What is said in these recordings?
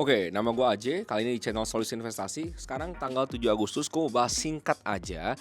Oke, nama gue Aje, kali ini di channel Solusi Investasi. Sekarang tanggal 7 Agustus, gue mau bahas singkat aja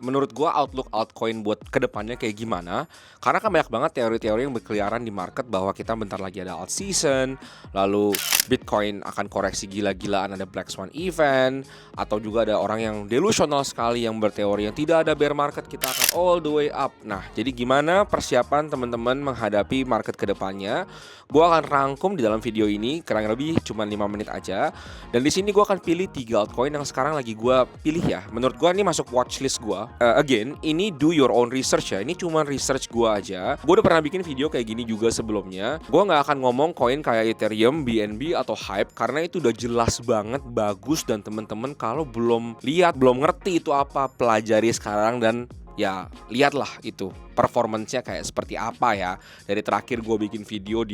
menurut gue outlook altcoin buat kedepannya kayak gimana. Karena kan banyak banget teori-teori yang berkeliaran di market bahwa kita bentar lagi ada alt season, lalu Bitcoin akan koreksi gila-gilaan, ada Black Swan event, atau juga ada orang yang delusional sekali yang berteori yang tidak ada bear market, kita akan all the way up. Nah, jadi gimana persiapan teman-teman menghadapi market kedepannya? Gue akan rangkum di dalam video ini, kurang lebih cuma 5 menit aja. Dan di sini gue akan pilih 3 altcoin yang sekarang lagi gue pilih ya. Menurut gue ini masuk watchlist gue. Again, ini do your own research ya. Ini cuma research gue aja. Gue udah pernah bikin video kayak gini juga sebelumnya. Gue nggak akan ngomong koin kayak Ethereum, BNB atau Hype karena itu udah jelas banget bagus, dan temen-temen kalau belum lihat, belum ngerti itu apa, pelajari sekarang dan ya lihatlah itu performance-nya kayak seperti apa ya. Dari terakhir gue bikin video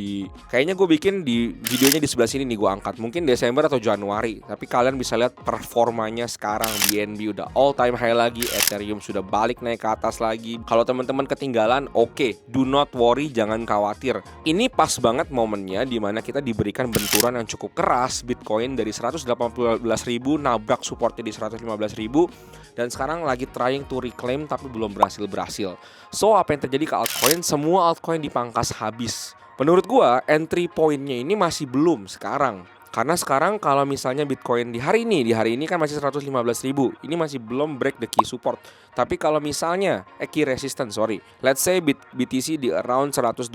kayaknya gue bikin di videonya di sebelah sini nih, gue angkat mungkin Desember atau Januari, tapi kalian bisa lihat performanya sekarang. BNB udah all time high lagi, Ethereum sudah balik naik ke atas lagi. Kalau teman-teman ketinggalan, oke, do not worry, jangan khawatir. Ini pas banget momennya dimana kita diberikan benturan yang cukup keras. Bitcoin dari 118.000 nabrak supportnya di 115.000, dan sekarang lagi trying to reclaim tapi belum berhasil. So apa yang terjadi ke altcoin? Semua altcoin dipangkas habis. Menurut gua entry point-nya ini masih belum sekarang. Karena sekarang kalau misalnya Bitcoin di hari ini kan masih 115.000. Ini masih belum break the key support. Tapi kalau misalnya key resistance, let's say BTC di around 113.000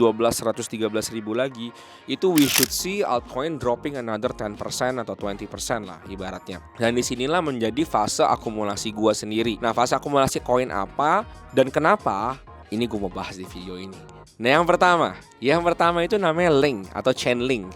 lagi, itu we should see altcoin dropping another 10% atau 20% lah ibaratnya. Dan disinilah menjadi fase akumulasi gua sendiri. Nah, fase akumulasi koin apa dan kenapa? Ini gue mau bahas di video ini. Nah, yang pertama itu namanya Link atau Chainlink.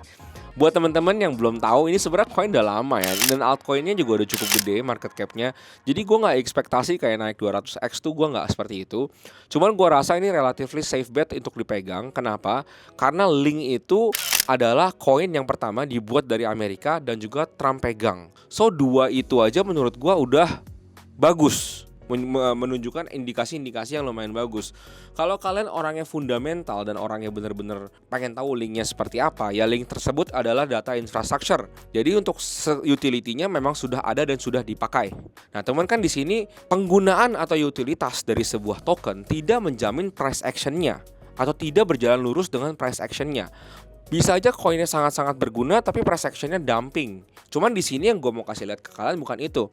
Buat teman-teman yang belum tahu, ini sebenarnya koin udah lama ya, dan altcoinnya juga udah cukup gede market capnya. Jadi gue nggak ekspektasi kayak naik 200x tuh, gue nggak seperti itu. Cuman gue rasa ini relatively safe bet untuk dipegang. Kenapa? Karena Link itu adalah koin yang pertama dibuat dari Amerika dan juga Trump pegang. So dua itu aja menurut gue udah bagus, menunjukkan indikasi-indikasi yang lumayan bagus. Kalau kalian orangnya fundamental dan orangnya bener-bener pengen tahu linknya seperti apa, ya link tersebut adalah data infrastructure. Jadi untuk utility-nya memang sudah ada dan sudah dipakai. Nah, teman kan di sini penggunaan atau utilitas dari sebuah token tidak menjamin price action-nya atau tidak berjalan lurus dengan price action-nya. Bisa aja koinnya sangat-sangat berguna tapi price action-nya dumping. Cuman di sini yang gue mau kasih lihat ke kalian bukan itu.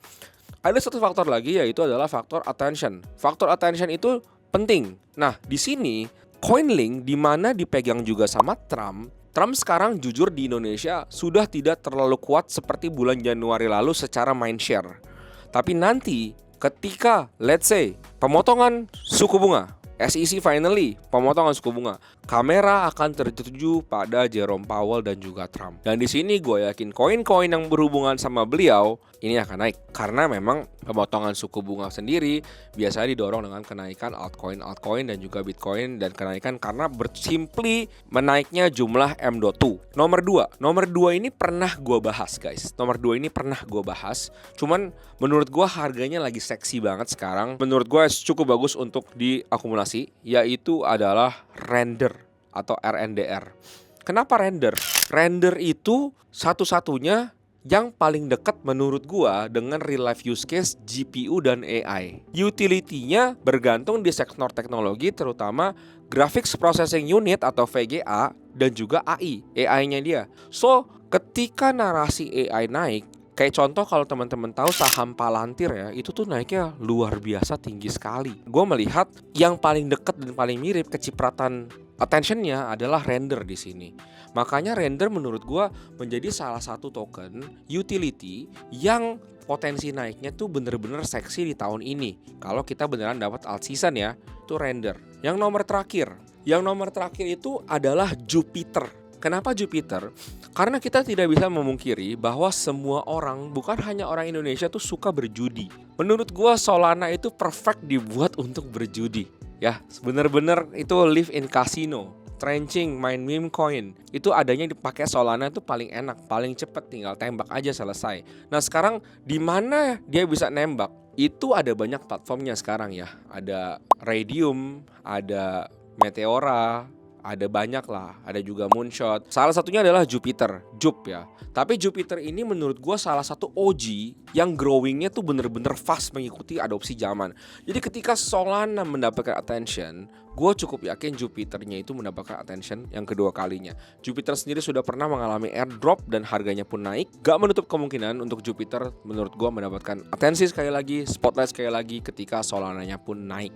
Ada satu faktor lagi, yaitu adalah faktor attention. Faktor attention itu penting. Nah, di sini Coinlink di mana dipegang juga sama Trump. Trump sekarang jujur di Indonesia sudah tidak terlalu kuat seperti bulan Januari lalu secara mindshare. Tapi nanti ketika let's say pemotongan suku bunga, SEC finally pemotongan suku bunga, kamera akan tertuju pada Jerome Powell dan juga Trump. Dan di sini gue yakin koin-koin yang berhubungan sama beliau ini akan naik karena memang pemotongan suku bunga sendiri biasanya didorong dengan kenaikan altcoin dan juga Bitcoin, dan kenaikan karena simply menaiknya jumlah M.2. Nomor 2 ini pernah gue bahas guys. Cuman menurut gue harganya lagi seksi banget sekarang. Menurut gue cukup bagus untuk diakumulasi, yaitu adalah Render atau RNDR. Kenapa Render? Render itu satu-satunya yang paling dekat menurut gua dengan real life use case GPU dan AI. Utility-nya bergantung di sektor teknologi, terutama Graphics Processing Unit atau VGA dan juga AI-nya dia. So, ketika narasi AI naik, kayak contoh kalau teman-teman tahu saham Palantir ya, itu tuh naiknya luar biasa tinggi sekali. Gue melihat yang paling dekat dan paling mirip kecipratan attention-nya adalah Render di sini. Makanya Render menurut gue menjadi salah satu token utility yang potensi naiknya tuh bener-bener seksi di tahun ini. Kalau kita beneran dapat alt season ya, itu Render. Yang nomor terakhir itu adalah Jupiter. Kenapa Jupiter? Karena kita tidak bisa memungkiri bahwa semua orang, bukan hanya orang Indonesia tuh suka berjudi. Menurut gua Solana itu perfect dibuat untuk berjudi. Ya, bener-bener itu live in casino. Trenching, main meme coin, itu adanya dipakai Solana itu paling enak, paling cepet, tinggal tembak aja selesai. Nah, sekarang di mana dia bisa nembak? Itu ada banyak platformnya sekarang ya. Ada Raydium, ada Meteora, ada banyak lah, ada juga Moonshot. Salah satunya adalah Jupiter, Jup ya. Tapi Jupiter ini menurut gue salah satu OG yang growingnya tuh bener-bener fast mengikuti adopsi zaman. Jadi ketika Solana mendapatkan attention, gue cukup yakin Jupiternya itu mendapatkan attention yang kedua kalinya. Jupiter sendiri sudah pernah mengalami airdrop dan harganya pun naik. Gak menutup kemungkinan untuk Jupiter menurut gue mendapatkan atensi sekali lagi, spotlight sekali lagi ketika Solananya pun naik.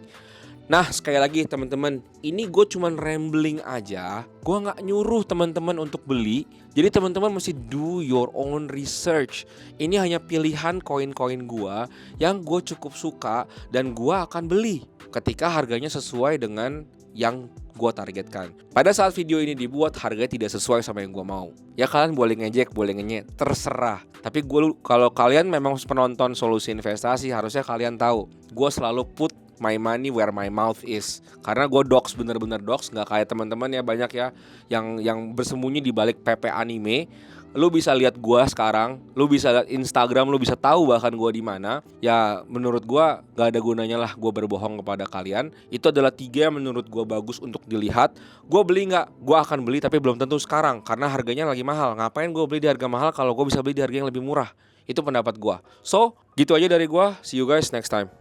Nah sekali lagi teman-teman, ini gue cuman rambling aja. Gue gak nyuruh teman-teman untuk beli. Jadi teman-teman mesti do your own research. Ini hanya pilihan koin-koin gue yang gue cukup suka dan gue akan beli ketika harganya sesuai dengan yang gue targetkan. Pada saat video ini dibuat harganya tidak sesuai sama yang gue mau. Ya kalian boleh ngejek, boleh ngenyek, terserah. Tapi kalau kalian memang penonton Solusi Investasi, harusnya kalian tahu gue selalu put my money where my mouth is. Karena gue dox, bener-bener dox. Gak kayak teman-teman ya, banyak ya yang bersembunyi di balik PP anime. Lu bisa lihat gue sekarang, lu bisa lihat Instagram, lu bisa tahu bahkan gue di mana. Ya menurut gue gak ada gunanya lah gue berbohong kepada kalian. Itu adalah 3 yang menurut gue bagus untuk dilihat. Gue beli gak? Gue akan beli, tapi belum tentu sekarang karena harganya lagi mahal. Ngapain gue beli di harga mahal kalau gue bisa beli di harga yang lebih murah? Itu pendapat gue. So gitu aja dari gue. See you guys next time.